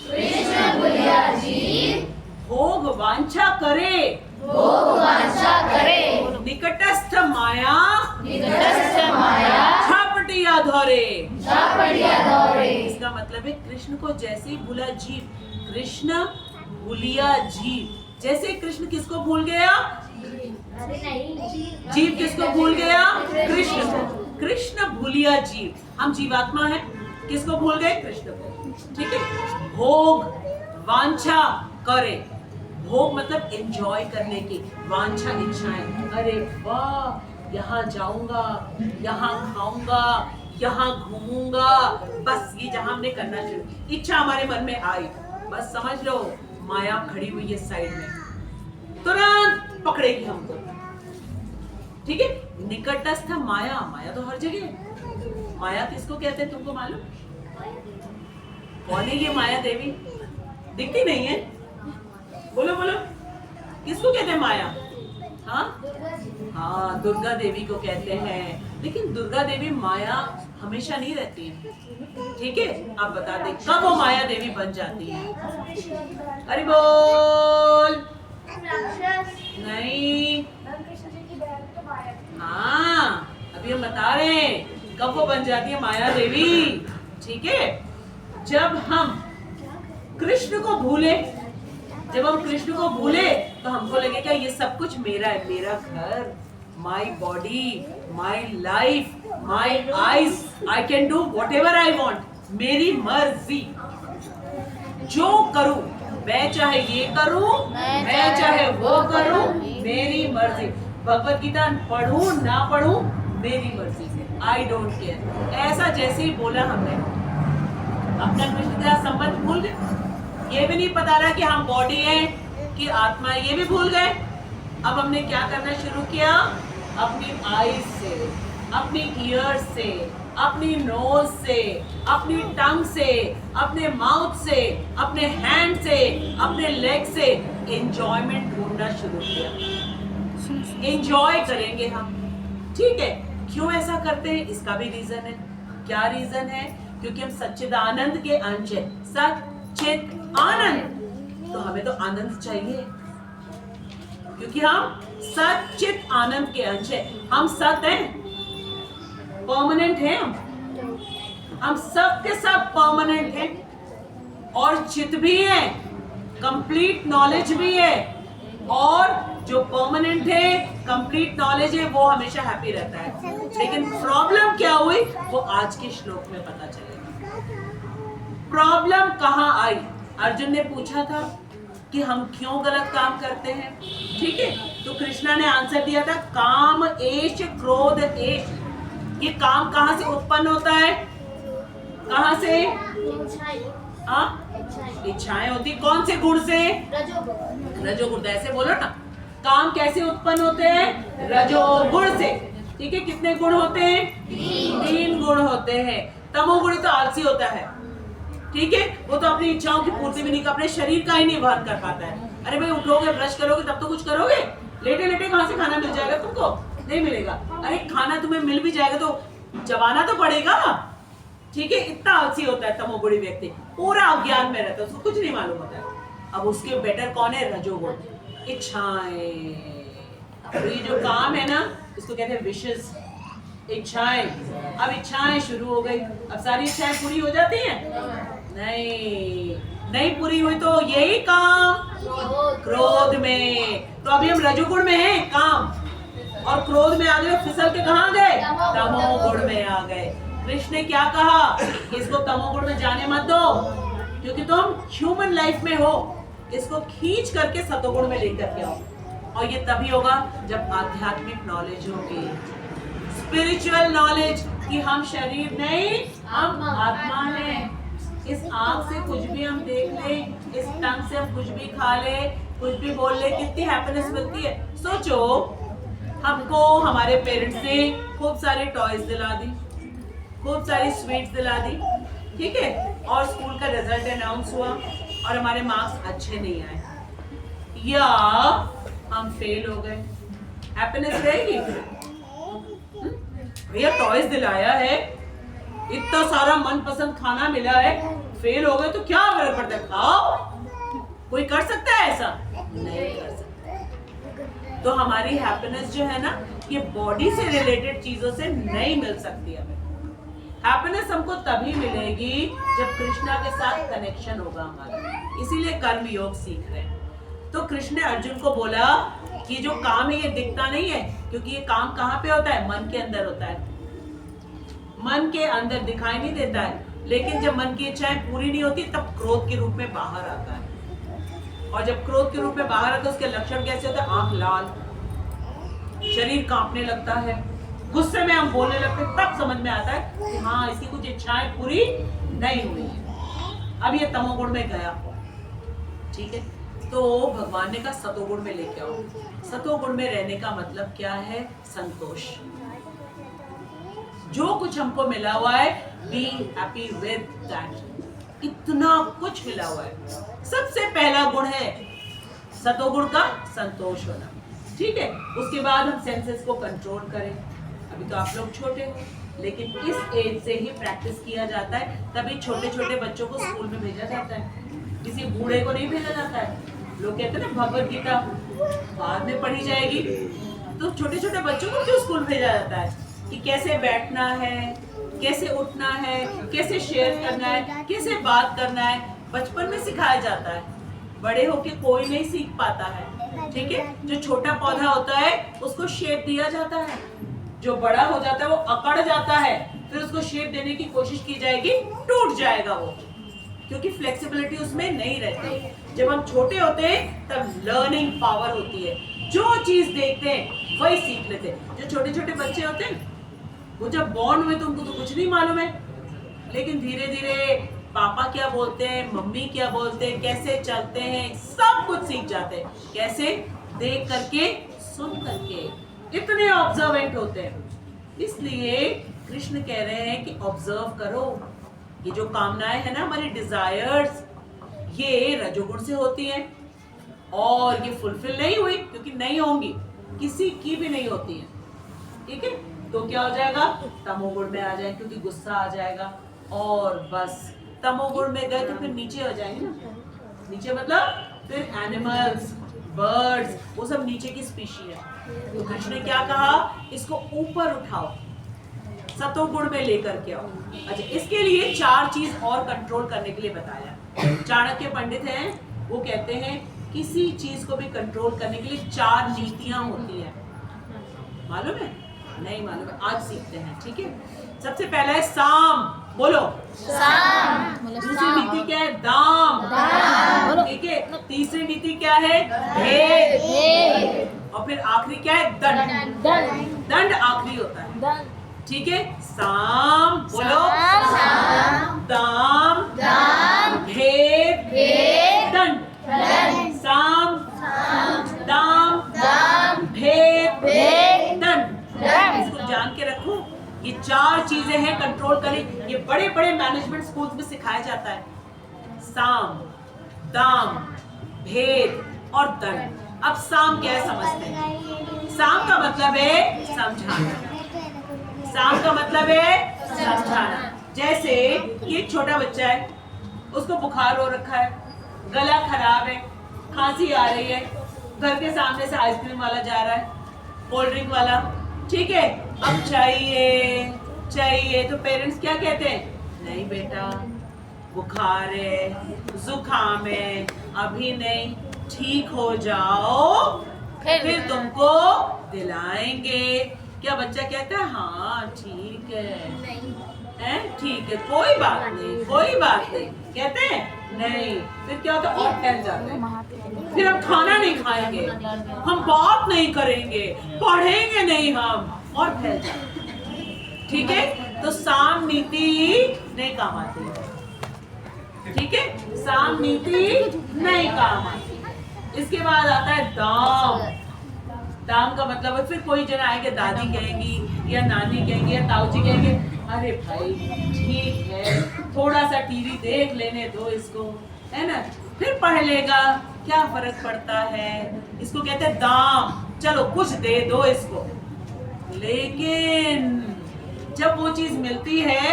कृष्ण भूलिया जीव, भोग वांछा करे, भोग वांछा करे, निकटस्थ माया, निकटस्थ माया, झापटिया धरे, झापटिया धरे। इसका मतलब है कृष्ण को जैसे ही भूला जीव, कृष्ण भूलिया जीव। जैसे कृष्ण किसको भूल गया? जीव किसको भूल गया? कृष्ण को। कृष्ण भूलिया जीव, हम जीवात्मा हैं, किसको भूल गए? कृष्ण को। ठीक है। भोग वांछा करे, भोग मतलब एंजॉय करने की, वांछा इच्छाएं, अरे वाह यहाँ जाऊंगा, यहाँ खाऊंगा, यहाँ घूमूंगा, बस ये जहां हमने करना शुरू, इच्छा हमारे मन में आई, बस समझ लो माया खड़ी हुई है साइड में, तुरंत पकड़ेगी हमको। ठीक है। निकटस्थ माया, माया तो हर जगह है। माया किसको कहते हैं तुमको मालूम? कौन है ये माया देवी? दिखती नहीं है, बोलो बोलो, किसको कहते हैं माया? हाँ, दुर्गा देवी को कहते हैं। लेकिन दुर्गा देवी माया हमेशा नहीं रहती है। ठीक है। आप बता दें कब वो माया देवी बन जाती है? हरि बोल। नहीं, हाँ, अभी हम बता रहे हैं कब वो बन जाती है माया देवी। ठीक है, जब हम कृष्ण को भूले, जब हम कृष्ण को भूले तो हमको लगेगा ये सब कुछ मेरा है, मेरा घर, my body, my life, my eyes, I can do what ever I want, मेरी मर्जी, जो करूं मैं, चाहे ये करूं, मैं चाहे वो करूं, मेरी मर्जी। भगवत गीता पढ़ूं ना पढ़ूं, मेरी मर्जी से, आई डोंट केयर। ऐसा जैसे ही बोला हमने, अपना कृष्ण के साथ संबंध भूल गए। ये भी नहीं पता रहा कि हम बॉडी है कि आत्मा है, ये भी भूल गए। अब हमने क्या करना शुरू किया, अपनी आईज से, अपनी ईयर से, अपनी नोज से, अपनी टंग से, अपने माउथ से, अपने हैंड से, अपने लेग से एंजॉयमेंट ढूंढना शुरू किया। एंजॉय करेंगे हम, ठीक है। क्यों ऐसा करते हैं, इसका भी रीजन है। क्या रीजन है? क्योंकि हम सच्चिदानंद के अंश है, सच्चित आनंद, तो हमें तो आनंद चाहिए, क्योंकि हम सच्चित आनंद के अंश है। हम सत हैं, परमानेंट हैं, हम सब के सब परमानेंट हैं, और चित भी है, कंप्लीट नॉलेज भी है, और जो परमानेंट है, कंप्लीट नॉलेज है, वो हमेशा हैप्पी रहता है। लेकिन प्रॉब्लम क्या हुई, वो आज के श्लोक में पता चलेगा। प्रॉब्लम कहाँ आई? अर्जुन ने पूछा था कि हम क्यों गलत काम करते हैं, ठीक है। तो कृष्णा ने आंसर दिया था, काम एश क्रोध एश। ये काम कहाँ से उत्पन्न होता है? कहाँ से? इच्छाएं होती, कौन से गुण से? रजोगुण। ऐसे बोलो ना, काम कैसे उत्पन्न होते हैं? रजोगुण से, ठीक है। कितने गुण होते हैं? 3 गुण होते हैं। तमोगुण तो आलसी होता है, ठीक है, वो तो अपनी इच्छाओं की पूर्ति भी नहीं, अपने शरीर का ही नहीं वहन कर पाता है। अरे भाई उठोगे, ब्रश करोगे, तब तो कुछ करोगे, लेटे लेटे कहाँ से खाना मिल जाएगा तुमको? नहीं मिलेगा। अरे खाना तुम्हें मिल भी जाएगा तो चबाना तो पड़ेगा, ठीक है। इतना आलसी होता है तमोगुणी व्यक्ति, पूरा अज्ञान में रहता है, उसको कुछ नहीं मालूम होता है। अब उसके बेटर कौन है? रजोगुण, इच्छाएं। तो ये जो काम है ना, इसको कहते हैं विशेष, इच्छाएं। अब इच्छाएं शुरू हो गई, अब सारी इच्छाएं पूरी हो जाती हैं? नहीं पूरी हुई तो यही काम क्रोध में। तो अभी हम रजोगुण में हैं, काम, और क्रोध में आ गए, फिसल के कहाँ गए? तमोगुण में आ गए। कृष्ण ने क्या कहा, इसको तमोगुण में जाने मत दो, क्योंकि तुम ह्यूमन लाइफ में हो, इसको खींच करके सतोगुण में लेकर के आओ। और ये तभी होगा जब आध्यात्मिक नॉलेज होगी, स्पिरिचुअल नॉलेज, कि हम शरीर नहीं, हम आत्मा हैं। इस आंख से कुछ भी हम देख ले, इस टंग से हम कुछ भी खा ले, कुछ भी बोल ले, कितनी हैप्पीनेस मिलती है। सोचो, हमको हमारे पेरेंट्स ने खूब सारे टॉयज दिला दी, खूब सारी स्वीट्स दिला दी, ठीक है, और स्कूल का रिजल्ट अनाउंस हुआ और हमारे मार्क्स अच्छे नहीं आए, या हम फेल हो गए, हैप्पीनेस रहेगी? भैया टॉयज दिलाया है, इतना सारा मनपसंद खाना मिला है, फेल हो गए तो क्या फर्क पड़ता है? खाओ। कोई कर सकता है ऐसा? नहीं कर सकता। तो हमारी हैप्पीनेस जो है ना, ये बॉडी से रिलेटेड चीजों से नहीं मिल सकती हमें। हैप्पीनेस हमको तभी मिलेगी जब कृष्णा के साथ कनेक्शन होगा हमारा। इसीलिए कर्म योग सीख रहे हैं। तो कृष्ण ने अर्जुन को बोला कि जो काम है ये दिखता नहीं है, क्योंकि ये काम कहाँ पे होता है? मन के अंदर होता है, मन के अंदर दिखाई नहीं देता है। लेकिन जब मन की इच्छाएं पूरी नहीं होती, तब क्रोध के रूप में बाहर आता है। और जब क्रोध के रूप में बाहर आता है, उसके लक्षण कैसे होते हैं? आंख लाल, शरीर कांपने लगता है, गुस्से में हम बोलने लगते हैं, तब समझ में आता है कि हाँ, इसकी कुछ इच्छाएं पूरी नहीं हुई है, अब ये तमोगुण में गया, ठीक है। तो भगवान ने कहा सतोगुण में लेके आओ। सतोगुण में रहने का मतलब क्या है? संतोष। जो कुछ हमको मिला हुआ है, बी हैप्पी विद दैट। इतना कुछ मिला हुआ है। सबसे पहला गुण है सतोगुण का संतोष होना, ठीक है। उसके बाद हम सेंसेस को कंट्रोल करें। अभी तो आप लोग छोटे हो, लेकिन इस एज से ही प्रैक्टिस किया जाता है, तभी छोटे छोटे बच्चों को स्कूल में भेजा जाता है, किसी बूढ़े को नहीं भेजा जाता है। लोग कहते हैं ना भगवत गीता बाद में पढ़ी जाएगी, तो छोटे छोटे बच्चों को क्यों स्कूल भेजा जाता है? कि कैसे बैठना है, कैसे उठना है, कैसे शेयर करना है, कैसे बात करना है, बचपन में सिखाया जाता है। बड़े होके कोई नहीं सीख पाता है, ठीक है। जो छोटा पौधा होता है उसको शेप दिया जाता है, जो बड़ा हो जाता है वो अकड़ जाता है, फिर उसको शेप देने की कोशिश की जाएगी, टूट जाएगा वो, क्योंकि फ्लेक्सिबिलिटी उसमें नहीं रहती। जब हम छोटे होते हैं तब लर्निंग पावर होती है, जो चीज देखते हैं वही सीख लेते हैं। जो छोटे छोटे बच्चे होते हैं वो जब बॉर्न हुए तो उनको तो कुछ नहीं मालूम है, लेकिन धीरे धीरे पापा क्या बोलते हैं, मम्मी क्या बोलते हैं, कैसे चलते हैं, सब कुछ सीख जाते हैं। कैसे? देख करके, सुन करके, इतने ऑब्जर्वेंट होते हैं। इसलिए कृष्ण कह रहे हैं कि ऑब्जर्व करो। ये जो कामनाएं है ना, हमारी डिजायर्स, ये रजोगुण से होती हैं और ये फुलफिल नहीं हुई, क्योंकि नहीं होंगी, किसी की भी नहीं होती है, ठीक है। तो क्या हो जाएगा? तमोगुण में आ जाए, क्योंकि गुस्सा आ जाएगा और बस तमोगुण में गए तो फिर नीचे हो जाएंगे ना। नीचे मतलब फिर एनिमल्स, बर्ड्स, वो सब नीचे की स्पीशी है। तो कृष्ण ने क्या कहा? इसको ऊपर उठाओ, सतोगुण में लेकर के आओ। अच्छा, इसके लिए 4 चीज और कंट्रोल करने के लिए बताया। चाणक्य पंडित हैं, वो कहते हैं किसी चीज को भी कंट्रोल करने के लिए 4 नीतियां होती है। मालूम है? नहीं मालूम है, आज सीखते हैं, ठीक है। सबसे पहला है साम, बोलो साम। दूसरी नीति क्या है? दाम, ठीक है। तीसरी नीति क्या है? भेद। और फिर आखिरी क्या है? दंड। दंड आखिरी होता है, ठीक है। साम, बोलो दाम, भेद, दंड। साम, दाम, भेद, दंड। इसको जान के रखो, ये 4 चीजें हैं कंट्रोल करें। ये बड़े बड़े मैनेजमेंट स्कूल्स में सिखाया जाता है। साम, दाम, भेद और दंड। अब साम क्या है समझते हैं। साम का मतलब है समझाना। साम का मतलब है समझाना। जैसे कि एक छोटा बच्चा है, उसको बुखार हो रखा है, गला खराब है, खांसी आ रही है, घर के सामने से आइसक्रीम वाला जा रहा है, कोल्ड ड्रिंक वाला, ठीक है। अब चाहिए तो पेरेंट्स क्या कहते हैं? नहीं बेटा, बुखार है, जुकाम है, अभी नहीं, ठीक हो जाओ फिर तुमको दिलाएंगे। क्या बच्चा कहता है? हाँ ठीक है, ठीक है, कोई बात नहीं, कहते हैं नहीं। फिर क्या होता है? और फैल जाते हैं। फिर हम खाना नहीं खाएंगे, हम बात नहीं करेंगे, पढ़ेंगे नहीं हम, और फैल जाते हैं, ठीक है। तो साम नीति नहीं काम आती, ठीक है। साम नीति नहीं काम आती। इसके बाद आता है दाम। दाम का मतलब है, फिर कोई जन आएंगे, दादी कहेंगी या नानी कहेंगी या ताऊजी कहेंगे, अरे भाई ठीक है, थोड़ा सा टीवी देख लेने दो इसको, है ना, फिर पढ़ लेगा, क्या फर्क पड़ता है। इसको कहते हैं दाम, चलो कुछ दे दो इसको। लेकिन जब वो चीज मिलती है,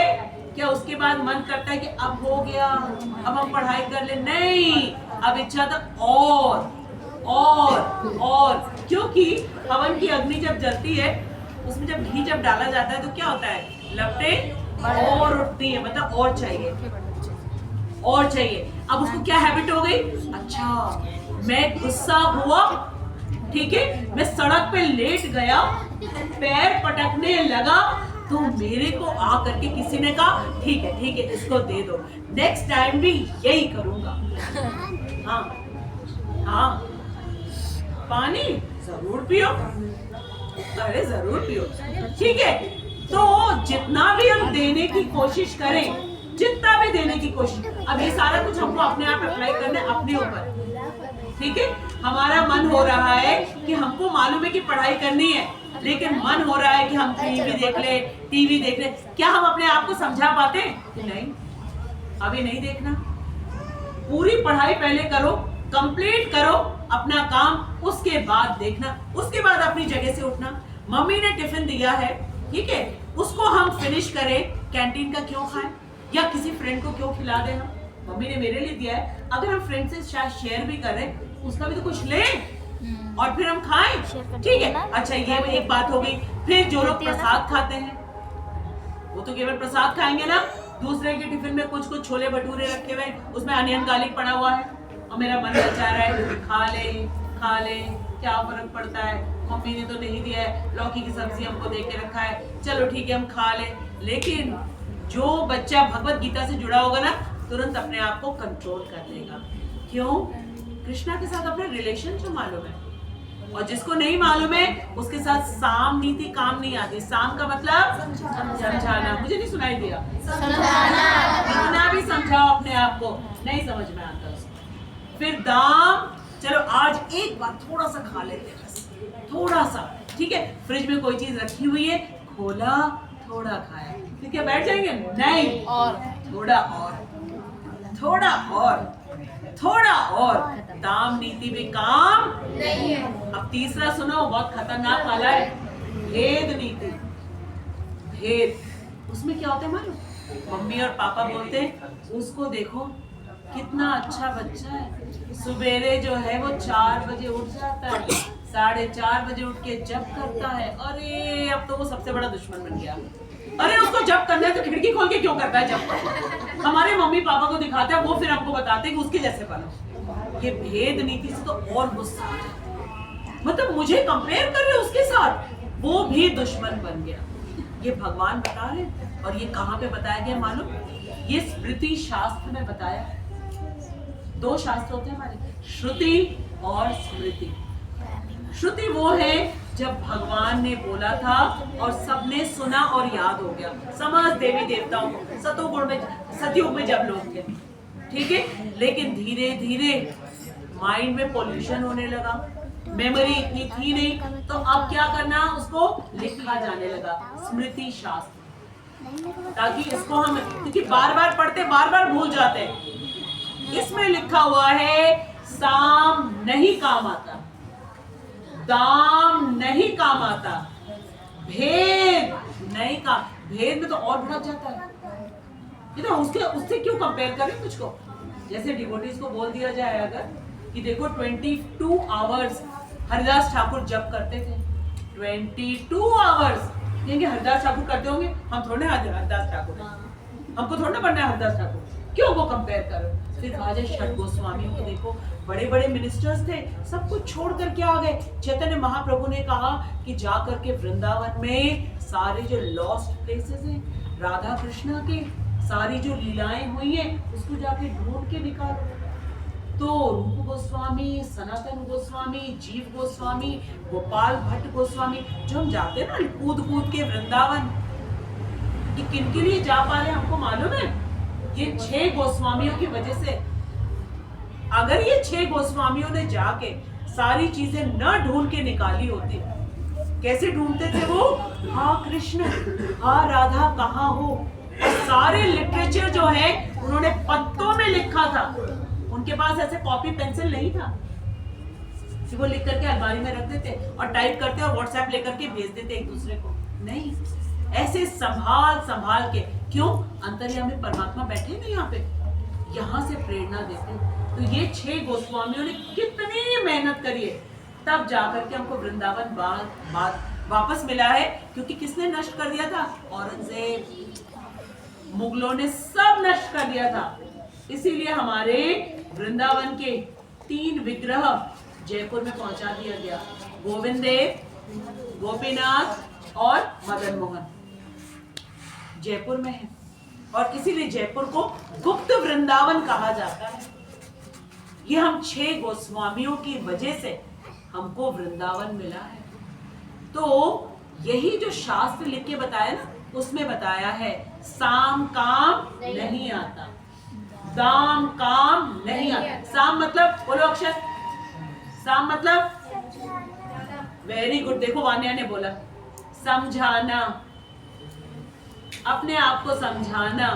क्या उसके बाद मन करता है कि अब हो गया, अब हम पढ़ाई कर ले? नहीं, अब इच्छा तो और, क्योंकि हवन की अग्नि जब जलती है, उसमें जब घी जब डाला जाता है तो क्या होता है? लपटें और उठती है, मतलब और चाहिए। अब उसको क्या हैबिट हो गई? अच्छा, मैं गुस्सा हुआ, ठीक है, मैं सड़क पे लेट गया, पैर पटकने लगा, तो मेरे को आ करके किसी ने कहा ठीक है इसको दे दो, नेक्स्ट टाइम भी यही करूंगा। हाँ, पानी जरूर पियो, अरे जरूर पियो, ठीक है। तो जितना भी हम देने की कोशिश करें, जितना भी देने की कोशिश, अब ये सारा कुछ हमको अपने आप अप्लाई करना है अपने ऊपर, ठीक है। हमारा मन हो रहा है कि हमको मालूम है कि पढ़ाई करनी है, लेकिन मन हो रहा है कि हम टीवी देख ले। क्या हम अपने आप को समझा पाते? नहीं, अभी नहीं देखना। पूरी पढ़ाई पहले करो, कंप्लीट करो अपना काम, उसके बाद देखना, उसके बाद अपनी जगह से उठना। मम्मी ने टिफिन दिया है, ठीक है, उसको हम फिनिश करें, कैंटीन का क्यों खाएं, या किसी फ्रेंड को क्यों खिला देना? मम्मी ने मेरे लिए दिया है, अगर हम फ्रेंड से शायद शेयर भी करें, उसका भी तो कुछ लें और फिर हम खाएं, ठीक है। अच्छा, ये एक बात हो गई। फिर जो लोग प्रसाद खाते हैं, वो तो केवल प्रसाद खाएंगे ना, दूसरे के टिफिन में कुछ कुछ छोले भटूरे रखे हुए, उसमें अनियन गार्लिक पड़ा हुआ है और मेरा मन ललचा रहा है, खा ले, क्या फर्क पड़ता है, मम्मी ने तो नहीं दिया है, लौकी की सब्जी हमको दे के रखा है, चलो ठीक है हम खा ले। लेकिन जो बच्चा भगवत गीता से जुड़ा होगा ना, तुरंत अपने आप को कंट्रोल कर लेगा। क्यों? कृष्णा के साथ अपना रिलेशन जो मालूम है। और जिसको नहीं मालूम है उसके साथ साम नीति काम नहीं आती। साम का मतलब समझाना। मुझे नहीं सुनाई दिया, कितना भी समझाओ अपने आप को नहीं समझ में आता उसको। फिर दाम, चलो आज एक बार थोड़ा सा खा लेते हैं, बस थोड़ा सा, ठीक है। फ्रिज में कोई चीज रखी हुई है, खोला, थोड़ा खाया, फिर क्या बैठ जाएंगे? नहीं, और थोड़ा और दाम नीति भी काम नहीं है। अब तीसरा सुनो, बहुत खतरनाक वाला है, भेद नीति। भेद, उसमें क्या होता है मालूम? मम्मी और पापा बोलते हैं उसको देखो कितना अच्छा बच्चा है, सुबेरे जो है वो 4 बजे उठ जाता है, 4:30 बजे उठ के जप करता है। अरे अब तो वो सबसे बड़ा दुश्मन बन गया। अरे उसको जप करना है तो खिड़की खोल के क्यों करता है जप? हमारे मम्मी पापा को दिखाते हैं, वो फिर हमको बताते हैं कि उसके जैसे बनो। ये भेद नीति से तो और गुस्सा आ जाता है। मतलब मुझे कंपेयर कर रहे उसके साथ, वो भी दुश्मन बन गया। ये भगवान बता रहे। और ये कहाँ पे बताया गया मालूम? ये स्मृति शास्त्र में बताया। 2 शास्त्र होते हैं हमारे, श्रुति और स्मृति। श्रुति वो है जब भगवान ने बोला था और सबने सुना और याद हो गया। समस्त देवी देवताओं को, सतयुग में जब लोग थे, ठीक है। लेकिन धीरे धीरे माइंड में पोल्यूशन होने लगा, मेमोरी इतनी थी नहीं, तो अब क्या करना, उसको लिखा जाने लगा स्मृति शास्त्र, ताकि इसको हम, क्योंकि बार बार पढ़ते बार बार भूल जाते। इसमें लिखा हुआ है साम नहीं काम आता, दाम नहीं काम आता, भेद नहीं काम। भेद में तो और भड़क जाता है। तो उससे क्यों कंपेयर करें मुझको? जैसे डिवोटीज को बोल दिया जाए अगर कि देखो 22 आवर्स हरिदास ठाकुर जप करते थे, 22 आवर्स, कहेंगे हरिदास ठाकुर करते होंगे, हम थोड़े हरिदास ठाकुर हैं, हमको थोड़ा ना बनना है हरिदास ठाकुर। क्यों वो कंपेयर करो? फिर कहा जाए षट गोस्वामियों को देखो, बड़े बड़े मिनिस्टर्स थे, सब कुछ छोड़ करके आ गए। चैतन्य महाप्रभु ने कहा कि जा करके वृंदावन में सारे जो लॉस्ट प्लेसेस हैं राधा कृष्णा के, सारी जो लीलाएं हुई हैं उसको जाके ढूंढ के निकालो। तो रूप गोस्वामी, सनातन गोस्वामी, जीव गोस्वामी, गोपाल भट्ट गोस्वामी, जो हम जाते ना कूद कूद के वृंदावन, ये किन के लिए जा पा रहे हमको मालूम है? ये 6 गोस्वामियों की वजह से। अगर ये 6 गोस्वामियों ने जाके सारी चीजें न ढूंढ के निकाली होती, कैसे ढूंढते थे वो? हाँ कृष्ण, हाँ राधा कहाँ हो? सारे लिटरेचर जो है उन्होंने पत्तों में लिखा था। उनके पास ऐसे कॉपी पेंसिल नहीं था कि वो लिख करके अलमारी में रख देते और टाइप करते और व्हाट्सएप लेकर के भेज देते एक दूसरे को। नहीं, ऐसे संभाल के। क्यों? अंतर्यामी परमात्मा बैठे ना यहाँ पे, यहाँ से प्रेरणा देते। तो ये 6 गोस्वामियों ने कितनी मेहनत करी है, तब जाकर के हमको वृंदावन वापस मिला है। क्योंकि किसने नष्ट कर दिया था? औरंगजेब, मुगलों ने सब नष्ट कर दिया था। इसीलिए हमारे वृंदावन के 3 विग्रह जयपुर में पहुंचा दिया गया, गोविंद देव, गोपीनाथ और मदन मोहन जयपुर में है। और इसीलिए जयपुर को गुप्त वृंदावन कहा जाता है। ये हम 6 गोस्वामियों की वजह से हमको वृंदावन मिला है। तो यही जो शास्त्र लिख के बताया ना, उसमें बताया है साम काम नहीं आता, दाम काम नहीं आता। साम मतलब, बोलो अक्षर, साम मतलब वेरी गुड। देखो वान्या ने बोला समझाना, अपने आप को समझाना,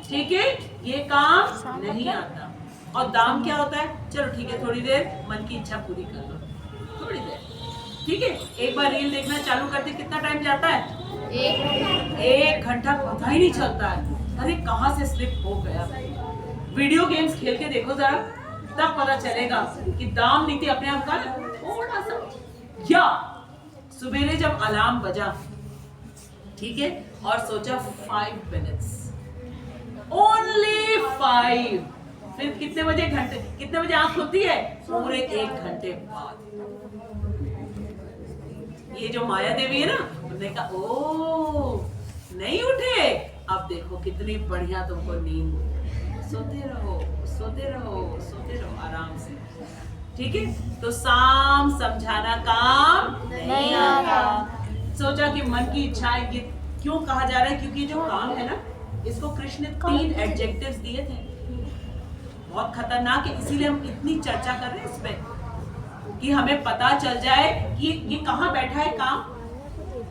ठीक है, ये काम नहीं आता। और दाम क्या होता है? चलो ठीक है, थोड़ी देर मन की इच्छा पूरी कर लो, थोड़ी देर, ठीक है। एक बार रील देखना चालू करते कितना टाइम जाता है? 1 घंटा पता ही नहीं चलता है। अरे कहाँ से स्लिप हो गया। वीडियो गेम्स खेल के देखो जरा, तब पता चलेगा कि दाम नीति अपने आप का थोड़ा सा। या सुबेरे जब अलार्म बजा ठीक है, और सोचा 5 मिनट्स, ओनली 5। फिर कितने बजे आंख खुलती है? पूरे 1 घंटे बाद। ये जो माया देवी है ना, उन्होंने कहा ओ नहीं उठे, अब देखो कितनी बढ़िया तुमको नींद, सोते रहो सोते रहो सोते रहो आराम से। ठीक है, तो साम समझाना काम नहीं आता। सोचा कि मन की इच्छाएं, ये क्यों कहा जा रहा है? क्योंकि जो काम है ना, इसको कृष्ण ने 3 एडजेक्टिव्स दिए थे, बहुत खतरनाक है, इसीलिए हम इतनी चर्चा कर रहे हैं इस पे, कि हमें पता चल जाए कि ये कहाँ बैठा है काम।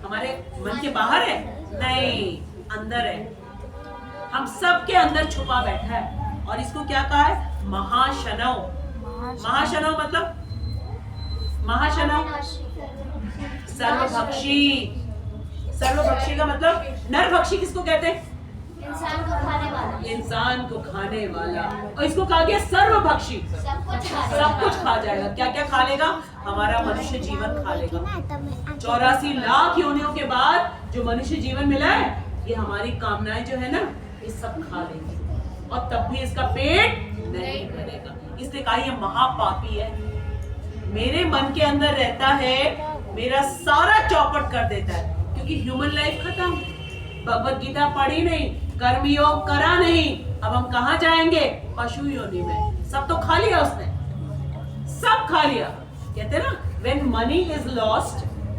हमारे मन के बाहर है? नहीं, अंदर है, हम सब के अंदर छुपा बैठा है। और इसको क्या कहा है? महाशनव। महाशनव मतलब, महाशनव सर्वभक्षी। सर्वभक्षी का मतलब, नरभक्षी किसको कहते हैं? इंसान को खाने वाला। इंसान को खाने वाला। और इसको कहा गया सर्वभक्षी, सब कुछ खा जाएगा। क्या क्या खा लेगा? हमारा मनुष्य जीवन खा लेगा। 84 लाख योनियों के बाद जो मनुष्य जीवन मिला है, ये हमारी कामनाएं जो है ना, ये सब खा लेगी, और तब भी इसका पेट नहीं भरेगा। इसलिए कहा ये महापापी है, मेरे मन के अंदर रहता है, मेरा सारा चौपट कर देता है। क्योंकि ह्यूमन लाइफ खत्म, भगवत गीता पढ़ी नहीं, कर्मयोग करा नहीं, अब हम कहाँ जाएंगे? पशु योनि में। सब तो खा लिया उसने, सब खा लिया। कहते ना, when money is lost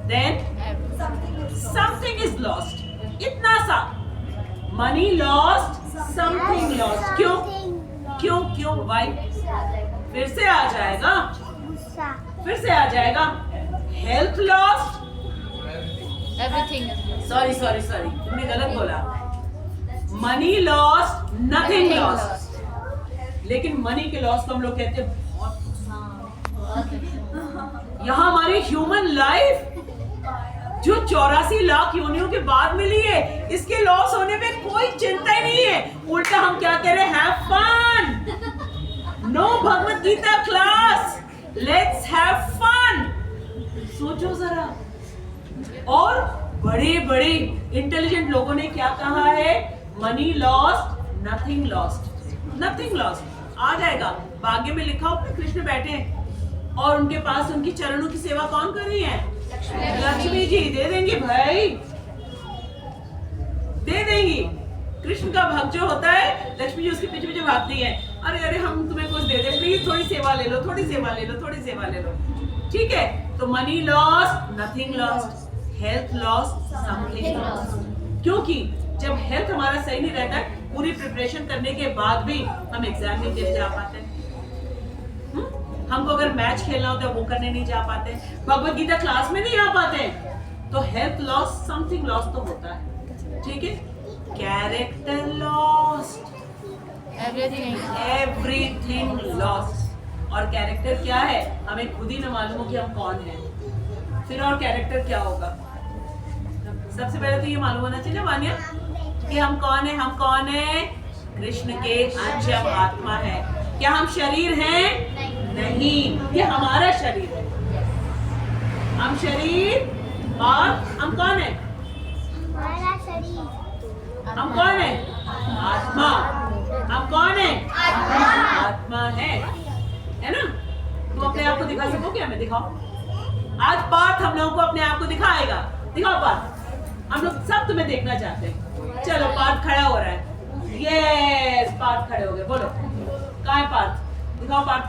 then something is lost। इतना सा money lost, something lost। क्यों क्यों क्यों? why? फिर से आ जाएगा, फिर से आ जाएगा। Health lost, everything. Sorry sorry sorry, तुमने गलत बोला। Money lost, nothing lost. लेकिन मनी के लॉस को हम लोग कहते हैं बहुत नुकसान। यहाँ हमारी ह्यूमन लाइफ जो 84 लाख योनियों के बाद मिली है, इसके लॉस होने पे कोई चिंता ही नहीं है। उल्टा हम क्या कह रहे हैं? Have fun. No Bhagavad Gita class, let's have fun. सोचो जरा। और बड़े बड़े इंटेलिजेंट लोगों ने क्या कहा है? Money lost, nothing lost. Nothing lost आ जाएगा। भाग्य में लिखा हो, कृष्ण बैठे हैं और उनके पास उनकी चरणों की सेवा कौन कर रही है? लक्ष्मी जी दे देंगी भाई, दे देंगी। कृष्ण का भक्त जो होता है, लक्ष्मी जी उसके पीछे पीछे भागती है, अरे अरे हम तुम्हें कुछ दे दे, प्लीज थोड़ी सेवा ले लो, थोड़ी सेवा ले लो, थोड़ी सेवा ले लो। ठीक है, तो money lost, nothing lost, health lost, something lost. क्योंकि जब हेल्थ हमारा सही नहीं रहता है, पूरी प्रिपरेशन करने के बाद भी हम एग्जाम नहीं देने जा पाते। हमको अगर मैच खेलना होता है वो करने नहीं जा पाते, भगवत गीता क्लास में नहीं आ पाते, तो हेल्थ लॉस, समथिंग लॉस तो होता है। ठीक है, कैरेक्टर लॉस्ट, एवरीथिंग लॉस्ट। और कैरेक्टर क्या है? हमें खुद ही न मालूम हो कि हम कौन हैं। फिर और कैरेक्टर क्या होगा? सबसे पहले तो ये मालूम होना चाहिए वानिया कि हम कौन है। हम कौन है? कृष्ण के अंश आत्मा है। क्या हम शरीर हैं? नहीं, ये हमारा शरीर है। हम शरीर और हम कौन है? हमारा शरीर। हम कौन है? आत्मा। हम कौन है? आत्मा है ना? तुम अपने आप को दिखा सकोगे? हमें दिखाओ। आज पार्थ हम लोगों को अपने आप को दिखाएगा। दिखाओ पार्थ, हम लोग सब तुम्हें देखना चाहते हैं। चलो पार्थ खड़ा हो रहा है। यस, पार्थ खड़े हो गए। बोलो कहाँ है पार्थ? दिखाओ पार्थ।